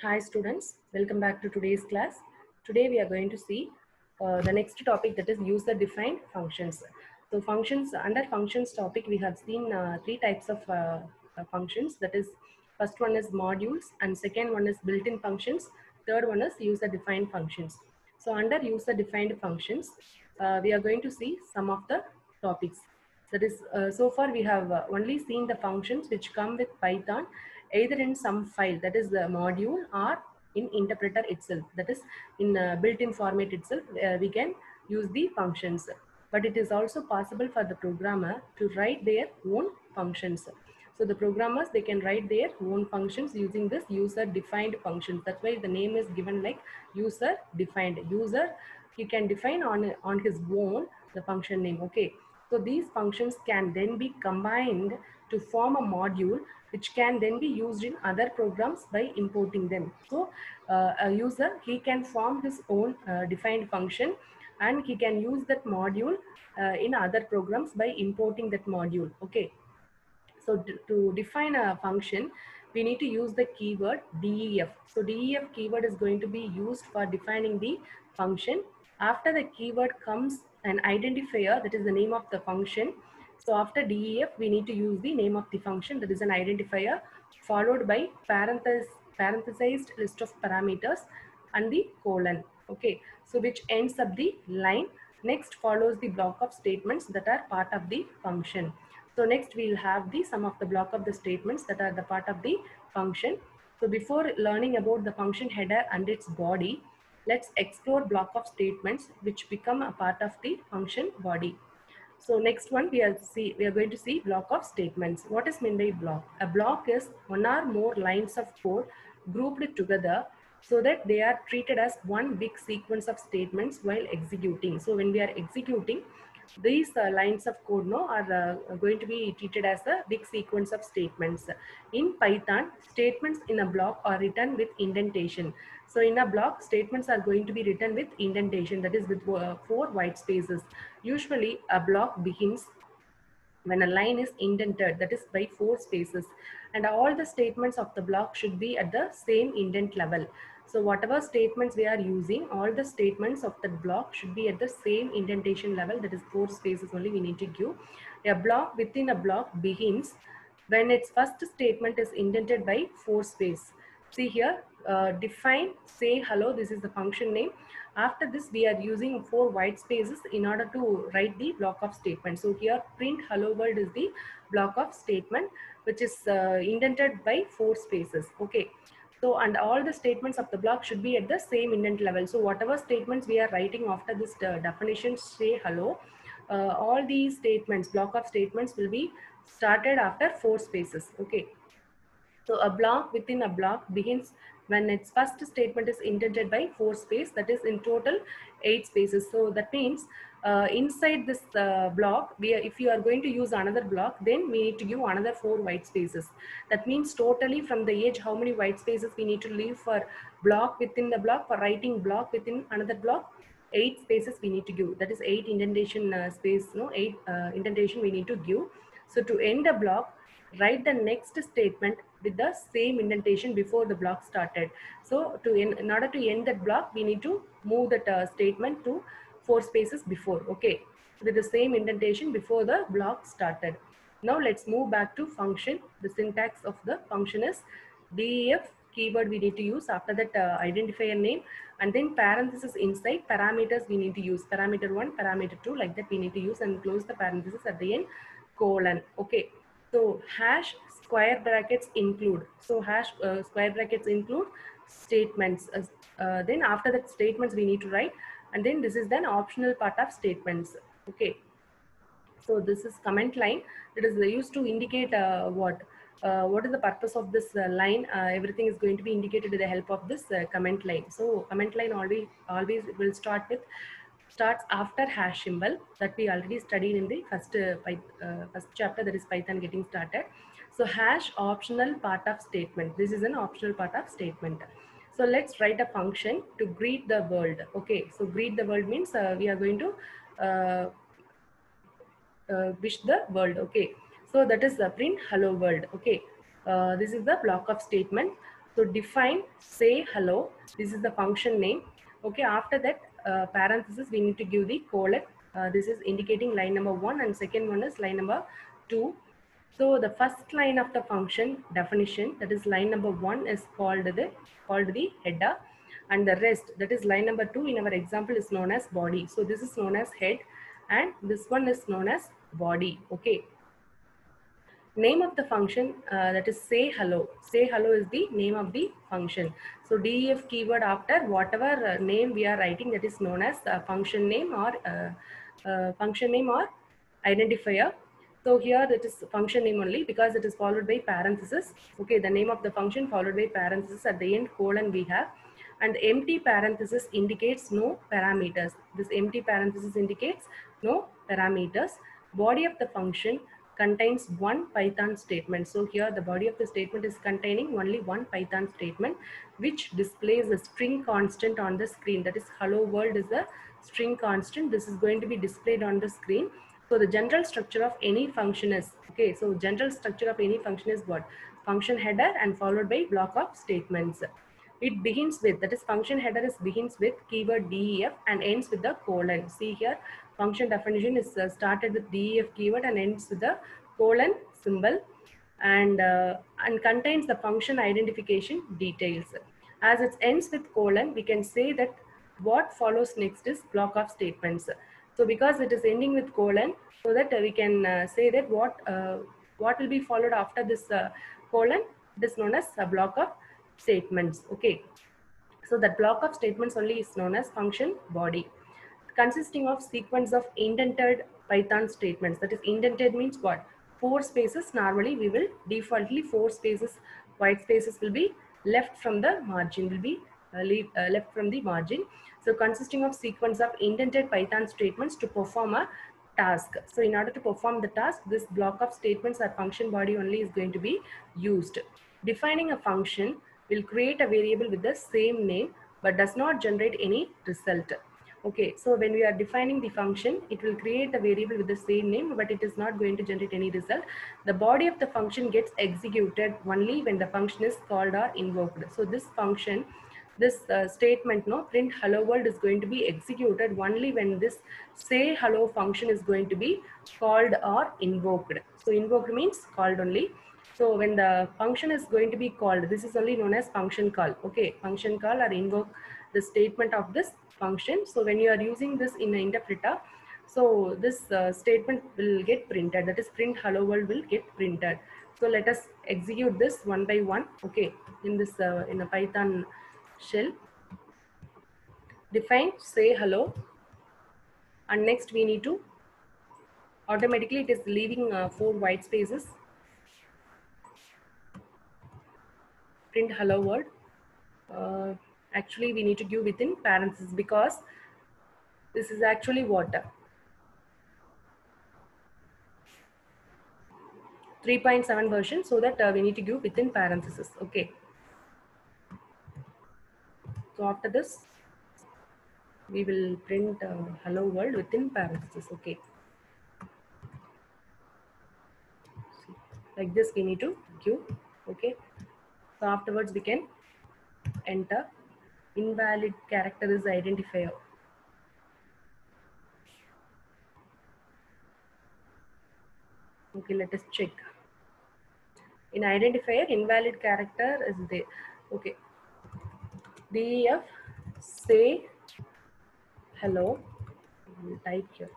Hi students, welcome back to today's class. Today we are going to see the next topic, that is user defined functions. So functions, under functions topic we have seen three types of functions, that is first one is modules and second one is built-in functions, third one is user defined functions. So under user defined functions we are going to see some of the topics. That is so far we have only seen the functions which come with Python either in some file, that is the module, or in interpreter itself, that is in built-in format itself we can use the functions. But it is also possible for the programmer to write their own functions. So the programmers, they can write their own functions using this user defined functions. That's why the name is given like user defined. User, he can define on his own the function name. Okay, so these functions can then be combined to form a module which can then be used in other programs by importing them. So a user, he can form his own defined function and he can use that module in other programs by importing that module. Okay, so to define a function, we need to use the keyword def. So def keyword is going to be used for defining the function. After the keyword comes an identifier, that is the name of the function. So after def, we need to use the name of the function, that is an identifier, followed by parenthesized list of parameters and the colon. Okay, so which ends up the line. Next follows the block of statements that are part of the function. So next we'll have the some of the block of the statements that are the part of the function. So before learning about the function header and its body, let's explore block of statements which become a part of the function body. So next one we are going to see block of statements. What is meant by block? A block is one or more lines of code grouped together so that they are treated as one big sequence of statements while executing. So when we are executing, these lines of code are going to be treated as a big sequence of statements. In Python, statements in a block are written with indentation. So in a block, statements are going to be written with indentation, that is with 4 white spaces. Usually a block begins when a line is indented, that is by 4 spaces, and all the statements of the block should be at the same indent level. So whatever statements we are using, all the statements of the block should be at the same indentation level, that is 4 spaces only we need to give. A block within a block begins when its first statement is indented by 4 space. See here, define say hello, this is the function name. After this, we are using 4 white spaces in order to write the block of statement. So here print hello world is the block of statement which is indented by 4 spaces. Okay, so and all the statements of the block should be at the same indent level. So whatever statements we are writing after this definition say hello, all these statements, block of statements, will be started after 4 spaces. Okay, so a block within a block begins when its first statement is indented by 4 space, that is in total 8 spaces. So that means inside this block, if you are going to use another block, then we need to give another 4 white spaces. That means totally from the edge, how many white spaces we need to leave for block within the block, for writing block within another block? 8 spaces we need to give. That is 8 indentation space, no, 8 indentation we need to give. So to end a block, write the next statement with the same indentation before the block started. So in order to end that block, we need to move that statement to 4 spaces before. Okay, with the same indentation before the block started. Now let's move back to function. The syntax of the function is def keyword we need to use, after that identifier name, and then parenthesis inside parameters we need to use, parameter 1, parameter 2, like that we need to use, and close the parenthesis at the end, colon. Okay, so hash square brackets include. So hash square brackets include statements. Then after that statements we need to write, and then this is then optional part of statements. Okay. So this is comment line. It is used to indicate what is the purpose of this line. Everything is going to be indicated with the help of this comment line. So comment line always will starts after hash symbol, that we already studied in the first chapter, that is Python getting started. So hash optional part of statement. This is an optional part of statement. So let's write a function to greet the world. Okay, so greet the world means we are going to uh, wish the world. Okay, so that is the print hello world. Okay, this is the block of statement. So define say hello. This is the function name. Okay, after that parenthesis we need to give the colon. This is indicating line number 1 and second one is line number 2. So the first line of the function definition, that is line number 1, is called the header, and the rest, that is line number 2 in our example, is known as body. So this is known as head and this one is known as body. Okay. Name of the function, that is say hello. Say hello is the name of the function. So def keyword after whatever name we are writing, that is known as function name or identifier. So here that is function name only because it is followed by parenthesis. Okay, the name of the function followed by parenthesis, at the end colon we have, and empty parenthesis indicates no parameters. This empty parenthesis indicates no parameters. Body of the function contains one Python statement. So here the body of the statement is containing only one Python statement which displays a string constant on the screen. That is hello world is a string constant. This is going to be displayed on the screen. So the general structure of any function is, okay, so general structure of any function is what? Function header and followed by block of statements. It begins with, that is function header is begins with keyword def and ends with the colon. See here, function definition is started with def keyword and ends with the colon symbol, and contains the function identification details. As it ends with colon, we can say that what follows next is block of statements. So because it is ending with colon, so that we can say that what will be followed after this colon, it is known as a block of statements. Okay, so that block of statements only is known as function body, consisting of sequence of indented Python statements. That is, indented means what? 4 spaces. Normally we will defaultly 4 spaces, white spaces will be left from the margin, will be left from the margin. So consisting of sequence of indented Python statements to perform a task. So in order to perform the task, this block of statements or function body only is going to be used. Defining a function will create a variable with the same name but does not generate any result. Okay, so when we are defining the function, it will create a variable with the same name, but it is not going to generate any result. The body of the function gets executed only when the function is called or invoked. So this function, this statement, no, print hello world, is going to be executed only when this say hello function is going to be called or invoked. So invoked means called only. So when the function is going to be called, this is only known as function call. Okay, function call or invoke the statement of this function. So when you are using this in an interpreter, so this statement will get printed, that is print hello world will get printed. So let us execute this one by one. Okay, in this in a Python shell, define say hello, and next we need to automatically, it is leaving 4 white spaces, print hello world. Actually we need to give within parentheses because this is actually what 3.7 version, so that we need to give within parentheses. Okay, so after this we will print hello world within parentheses. Okay, like this we need to give. Okay, so afterwards we can enter invalid character is identifier. Okay, let us check. In identifier, invalid character is there. Okay, def say hello, we'll type here,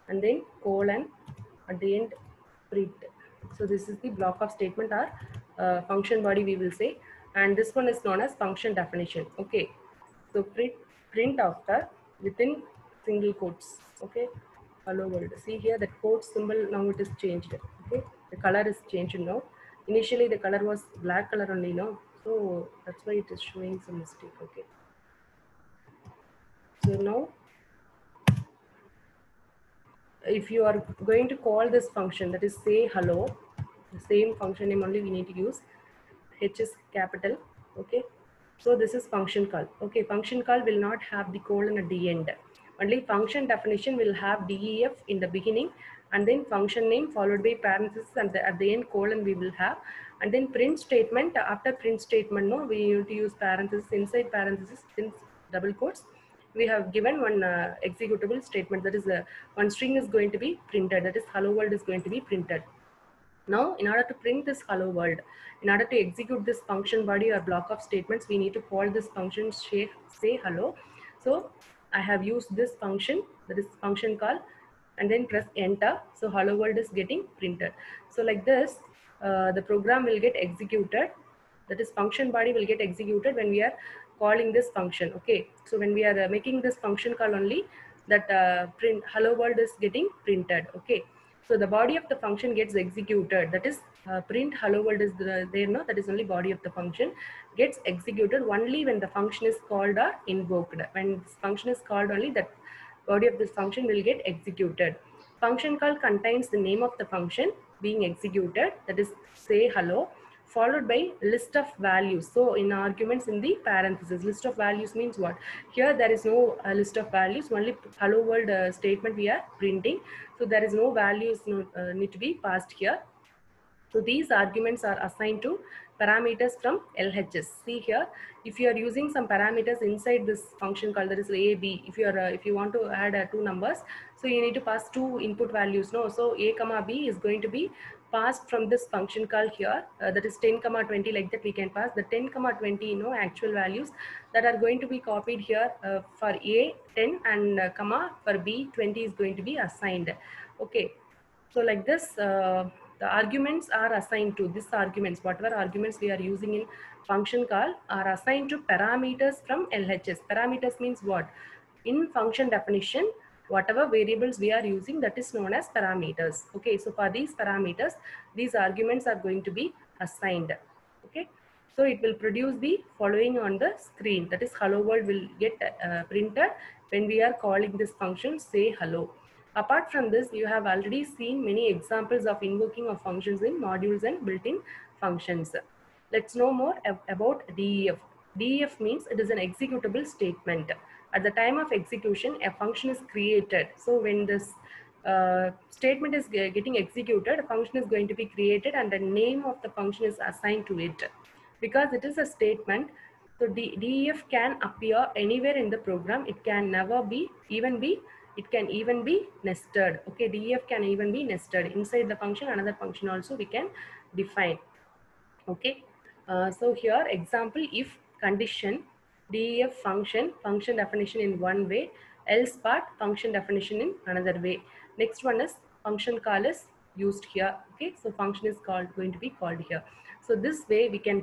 and then colon, at the end print. So this is the block of statement or function body we will say, and this one is known as function definition. Okay, so print after within single quotes. Okay, hello world. See here that quote symbol, now it is changed. Okay, the color is changed now. Initially the color was black color only, no, so that's why it is showing some mistake. Okay, so now if you are going to call this function, that is say hello, the same function name only we need to use, H is capital. Okay, so this is function call. Okay, function call will not have the colon at the end, only function definition will have def in the beginning, and then function name followed by parenthesis, and at the end colon we will have, And then print statement, after print statement, no, we need to use parenthesis, inside parenthesis, since double quotes, we have given one executable statement, that is one string is going to be printed, that is hello world is going to be printed. Now, in order to print this hello world, in order to execute this function body or block of statements, we need to call this function say hello. So I have used this function, that is function call, and then press enter. So hello world is getting printed. So like this, the program will get executed. That is function body will get executed when we are calling this function. Okay. So when we are making this function call only, that print hello world is getting printed. Okay. So the body of the function gets executed. That is print hello world is there, no, that is only body of the function gets executed only when the function is called or invoked. When this function is called only, that body of this function will get executed. Function call contains the name of the function being executed, that is say hello, followed by list of values. So in arguments in the parentheses, list of values means what? Here there is no list of values, only hello world statement we are printing. So there is no values need to be passed here. So these arguments are assigned to parameters from LHS. See here, if you are using some parameters inside this function called, that is A, B, if you want to add two numbers, so you need to pass two input values. No, so A comma B is going to be passed from this function call here. That is 10 comma 20, like that we can pass the 10 comma 20 actual values that are going to be copied here. For A 10 and comma for B 20 is going to be assigned. Okay. So like this, the arguments are assigned to this arguments, whatever arguments we are using in function call are assigned to parameters from LHS. Parameters means what? In function definition, whatever variables we are using, that is known as parameters. Okay, so for these parameters, these arguments are going to be assigned. Okay, so it will produce the following on the screen, that is hello world will get printed when we are calling this function say hello. Apart from this, you have already seen many examples of invoking of functions in modules and built-in functions. Let's know more about DEF. DEF means it is an executable statement. At the time of execution, a function is created. So when this statement is getting executed, a function is going to be created and the name of the function is assigned to it. Because it is a statement, so DEF can appear anywhere in the program. It can never be, it can even be nested. Okay, DEF can even be nested. Inside the function, another function also we can define. Okay, so here example, if condition, DEF function definition in one way, else part function definition in another way. Next one is function call is used here. Okay, so function is going to be called here. So this way we can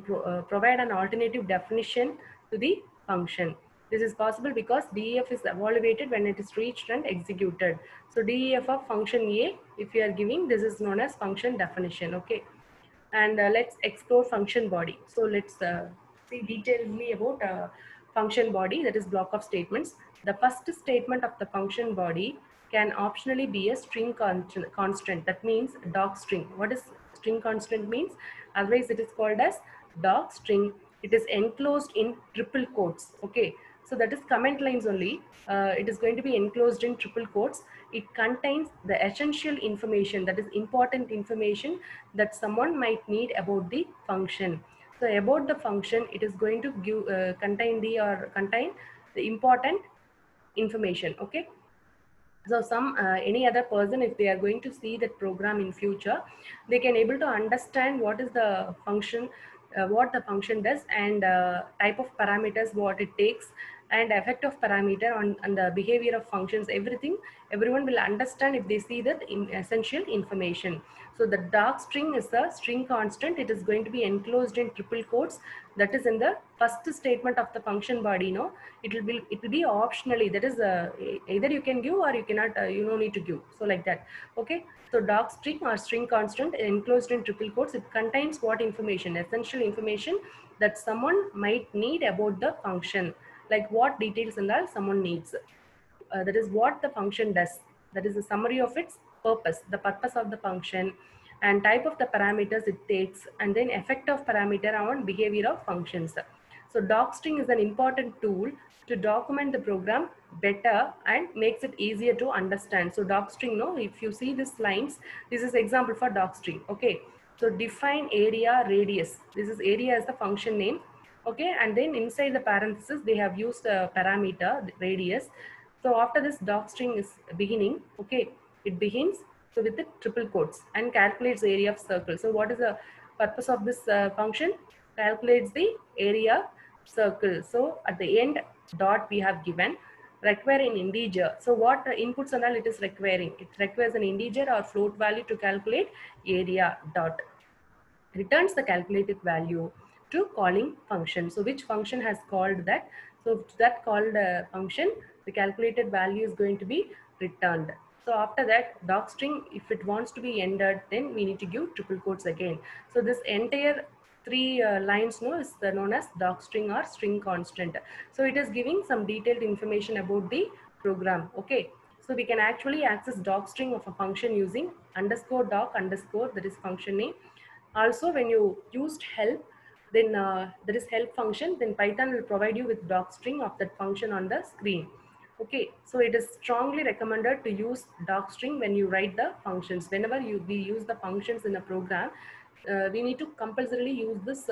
provide an alternative definition to the function. This is possible because DEF is evaluated when it is reached and executed. So DEF of function A, if you are giving, this is known as function definition. Okay, and let's explore function body. So let's see detailedly about function body, that is block of statements. The first statement of the function body can optionally be a string constant. That means doc string. What is string constant means? Otherwise it is called as doc string. It is enclosed in triple quotes. Okay, so that is comment lines only. It is going to be enclosed in triple quotes. It contains the essential information, that is important information that someone might need about the function. So about the function, it is going to give contain the important information. Okay, so some any other person, if they are going to see that program in future, they can able to understand what is the function, what the function does, and type of parameters what it takes, and effect of parameter on the behavior of functions. Everyone will understand if they see that essential information. So the dark string is the string constant. It is going to be enclosed in triple quotes. That is in the first statement of the function body. No, it will be optionally. That is either you can give or you cannot. You don't need to give. So like that. Okay. So dark string or string constant enclosed in triple quotes. It contains what information? Essential information that someone might need about the function. Like what details and all someone needs. That is what the function does. That is a summary of its purpose, the purpose of the function, and type of the parameters it takes, and then effect of parameter on behavior of functions. So docstring is an important tool to document the program better and makes it easier to understand. So docstring, no, if you see these lines, this is example for docstring. Okay, So define area radius. This is area as the function name. Okay, and then inside the parenthesis they have used a parameter, the radius. So after this docstring is beginning, okay, it begins so with the triple quotes and calculates the area of circle. So what is the purpose of this function? Calculates the area circle. So at the end dot we have given require an integer. So what inputs and all it is requiring? It requires an integer or float value to calculate area dot. Returns the calculated value to calling function. So which function has called that? So to that called function, the calculated value is going to be returned. So after that docstring, if it wants to be entered, then we need to give triple quotes again. So this entire three lines no, is known as docstring or string constant. So it is giving some detailed information about the program. Okay. So we can actually access docstring of a function using underscore doc underscore, that is function name. Also, when you used help, then there is help function, then Python will provide you with docstring of that function on the screen. Okay, so it is strongly recommended to use docstring when you write the functions. Whenever we use the functions in a program, we need to compulsorily use this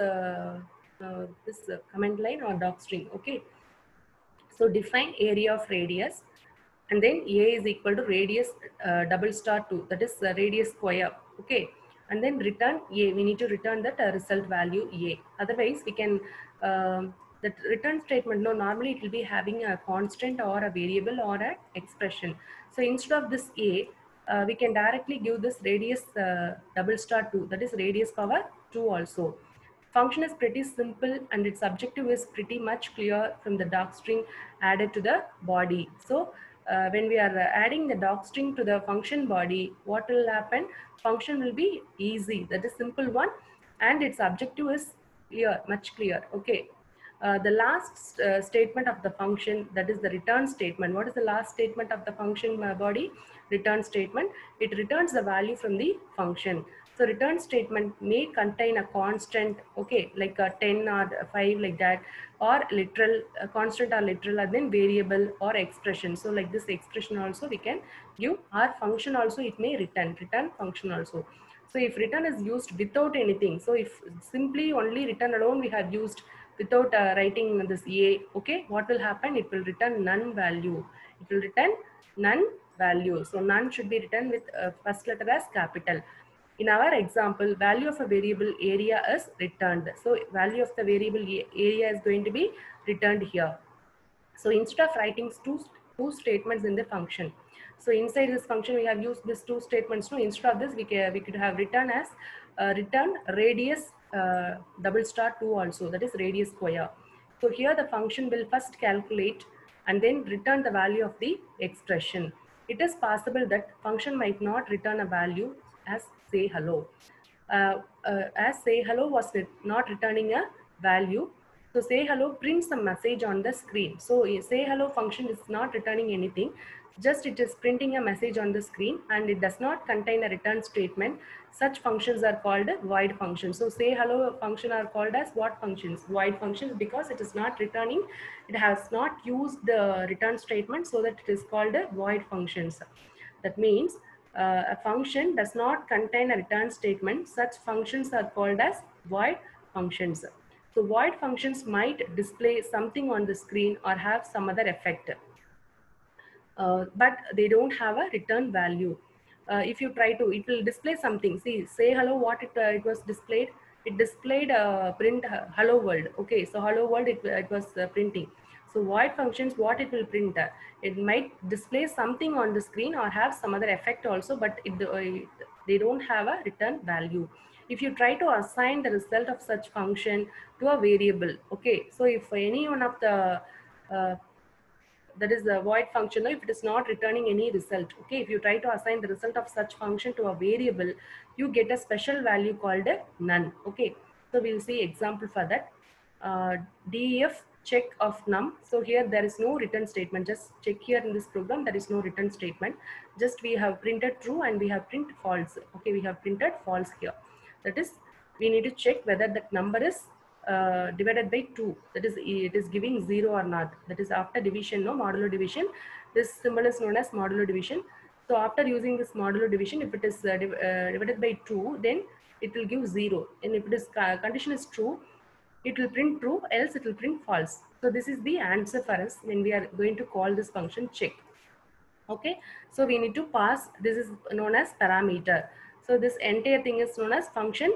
command line or docstring. Okay, so define area of radius, and then A is equal to radius double star 2, that is radius square. Okay, and then return A. We need to return that result value A. Otherwise, we can that return statement. No, normally it will be having a constant or a variable or an expression. So instead of this A, we can directly give this radius double star 2, that is radius power 2 also. Function is pretty simple and its objective is pretty much clear from the docstring added to the body. So when we are adding the docstring to the function body, what will happen? Function will be easy, that is simple one, and its objective is clear, much clear. Okay. The last statement of the function, that is the return statement. What is the last statement of the function body? Return statement. It returns the value from the function. So return statement may contain a constant, okay, like a 10 or 5 like that, or literal, constant or literal, and then variable or expression. So like this expression also we can give, our function also it may return function also. So if return is used without anything, so if simply only return alone we have used without writing this A, okay, what will happen? It will return none value. It will return none value. So none should be written with first letter as capital. In our example, value of a variable area is returned. So value of the variable area is going to be returned here. So instead of writing two statements in the function, so inside this function we have used these two statements. No, instead of this we could have written as return radius double star 2 also, that is radius square. So here the function will first calculate and then return the value of the expression. It is possible that function might not return a value as say hello. As say hello was not returning a value. So say hello prints a message on the screen. So say hello function is not returning anything. Just it is printing a message on the screen and it does not contain a return statement. Such functions are called void functions. So say hello function are called as what functions? Void functions, because it is not returning. It has not used the return statement, so that it is called a void functions. That means a function does not contain a return statement. Such functions are called as void functions. So void functions might display something on the screen or have some other effect, but they don't have a return value. If you try to, it will display something. See, say hello, what it was displayed? It displayed print hello world. Okay, so hello world it was printing. So void functions, what it will print? It might display something on the screen or have some other effect also, but they don't have a return value. If you try to assign the result of such function to a variable, okay, so if any one of the that is the void function, if it is not returning any result, okay, if you try to assign the result of such function to a variable, you get a special value called a none. Okay, so we'll see example for that. Def check of num. So here there is no return statement. Just check here in this program, there is no return statement. Just we have printed true and we have printed false. Okay, we have printed false here. That is, we need to check whether that number is divided by 2, that is it is giving 0 or not. That is after division, no, modulo division, this symbol is known as modulo division. So after using this modulo division, if it is divided by 2, then it will give 0. And if it is condition is true, it will print true, else it will print false. So this is the answer for us when we are going to call this function check. Okay, so we need to pass, this is known as parameter. So this entire thing is known as function.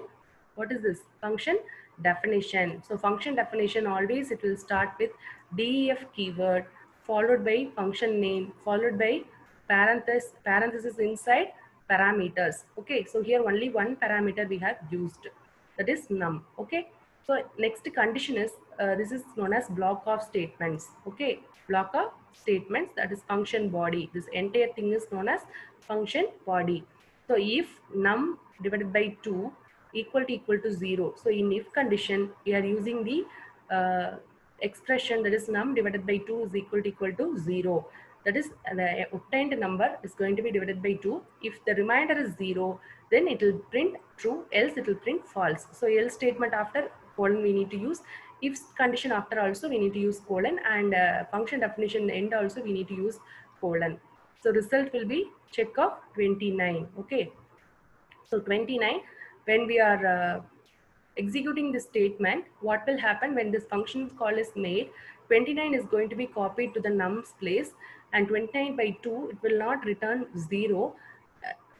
What is this? Function definition. So function definition, always it will start with def keyword followed by function name followed by parenthesis inside parameters. Okay, so here only one parameter we have used, that is num. Okay, so next condition is this is known as block of statements. Okay, block of statements, that is function body. This entire thing is known as function body. So if num divided by 2 equal to 0. So in if condition, we are using the expression, that is num divided by 2 is equal to 0. That is the obtained number is going to be divided by 2. If the remainder is 0, then it will print true, else it will print false. So else statement after colon we need to use, if condition after also we need to use colon, and function definition end also we need to use colon. So result will be check of 29. Okay, so 29, when we are executing this statement, what will happen when this function call is made, 29 is going to be copied to the num's place, and 29 by 2 it will not return 0,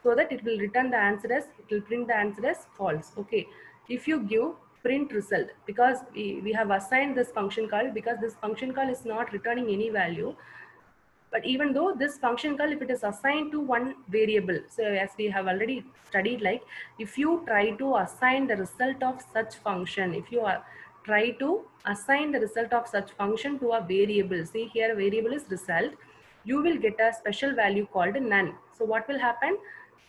so that it will return the answer as, it will print the answer as false. Okay, if you give print result, because we have assigned this function call, because this function call is not returning any value, but even though this function call, if it is assigned to one variable, so as we have already studied, like if you try to assign the result of such function, if you are try to assign the result of such function to a variable, see here variable is result, you will get a special value called none. So what will happen?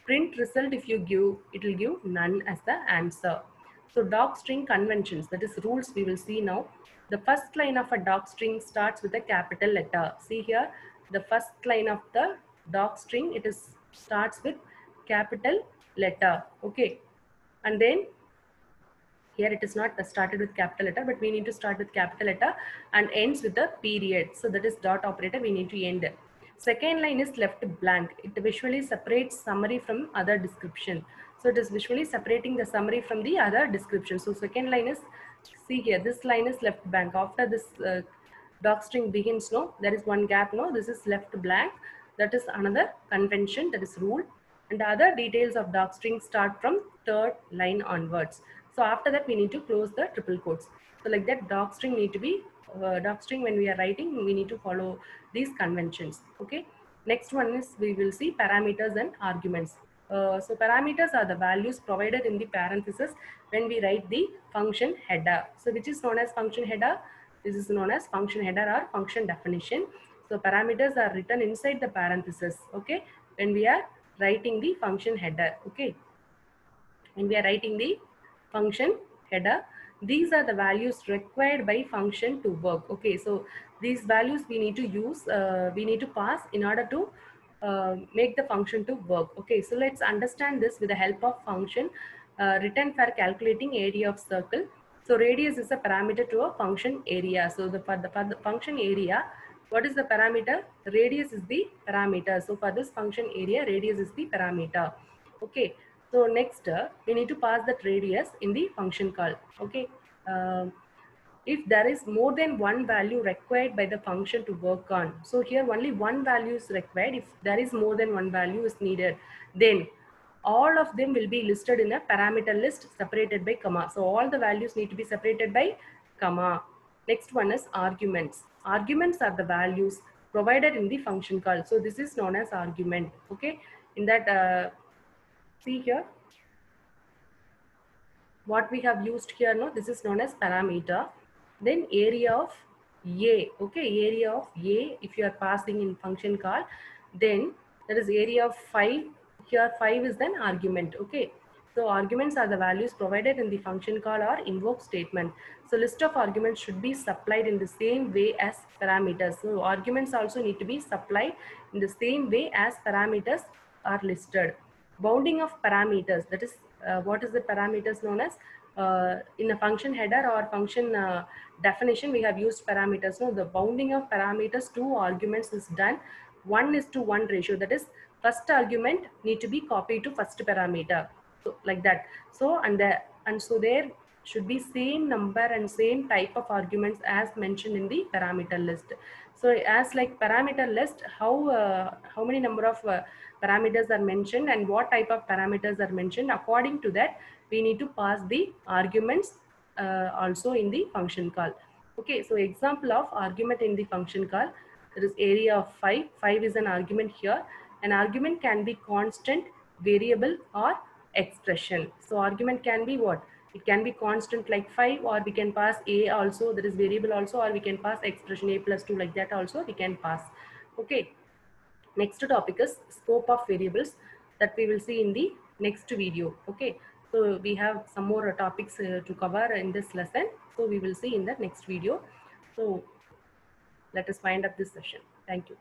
Print result, if you give, it will give none as the answer. So docstring conventions, that is rules, we will see now. The first line of a docstring starts with a capital letter. See here, the first line of the docstring, it is starts with capital letter. Okay, and then here it is not started with capital letter, but we need to start with capital letter and ends with a period. So that is dot operator, we need to end. Second line is left blank. It visually separates summary from other description. So it is visually separating the summary from the other description. So second line is, see here, this line is left blank. After this docstring begins, no, there is one gap, no, this is left blank. That is another convention, that is rule. And the other details of docstring start from third line onwards. So after that, we need to close the triple quotes. So like that, docstring need to be, docstring when we are writing, we need to follow these conventions. Okay. Next one is, we will see parameters and arguments. So parameters are the values provided in the parenthesis when we write the function header. So which is known as function header? This is known as function header or function definition. So parameters are written inside the parenthesis. Okay. When we are writing the function header. Okay. When we are writing the function header, these are the values required by function to work. Okay, so these values we need to use, we need to pass in order to make the function to work. Okay, so let's understand this with the help of function written for calculating area of circle. So radius is a parameter to a function area. So for the function area, what is the parameter? Radius is the parameter. So for this function area, radius is the parameter. Okay. So next, we need to pass that radius in the function call. Okay. If there is more than one value required by the function to work on, so here only one value is required. If there is more than one value is needed, then all of them will be listed in a parameter list separated by comma. So all the values need to be separated by comma. Next one is arguments. Arguments are the values provided in the function call. So this is known as argument. Okay. In that, see here, what we have used here, no, this is known as parameter. Then area of A, okay, area of A, if you are passing in function call, then that is area of 5, here 5 is then argument. Okay, so arguments are the values provided in the function call or invoke statement. So list of arguments should be supplied in the same way as parameters. So arguments also need to be supplied in the same way as parameters are listed. Bounding of parameters, that is what is the parameters known as, in a function header or function definition, we have used parameters. No, the bounding of parameters to arguments is done 1:1 ratio. That is, first argument need to be copied to first parameter. So like that. So so there should be same number and same type of arguments as mentioned in the parameter list. So as like parameter list, how many number of parameters are mentioned and what type of parameters are mentioned, according to that we need to pass the arguments also in the function call. Okay, so example of argument in the function call, there is area of 5. 5 is an argument here. An argument can be constant, variable, or expression. So argument can be what? It can be constant like 5, or we can pass a also, there is variable also, or we can pass expression a plus 2, like that also we can pass. Okay. Next topic is scope of variables, that we will see in the next video. Okay. So we have some more topics to cover in this lesson. So we will see in the next video. So let us wind up this session. Thank you.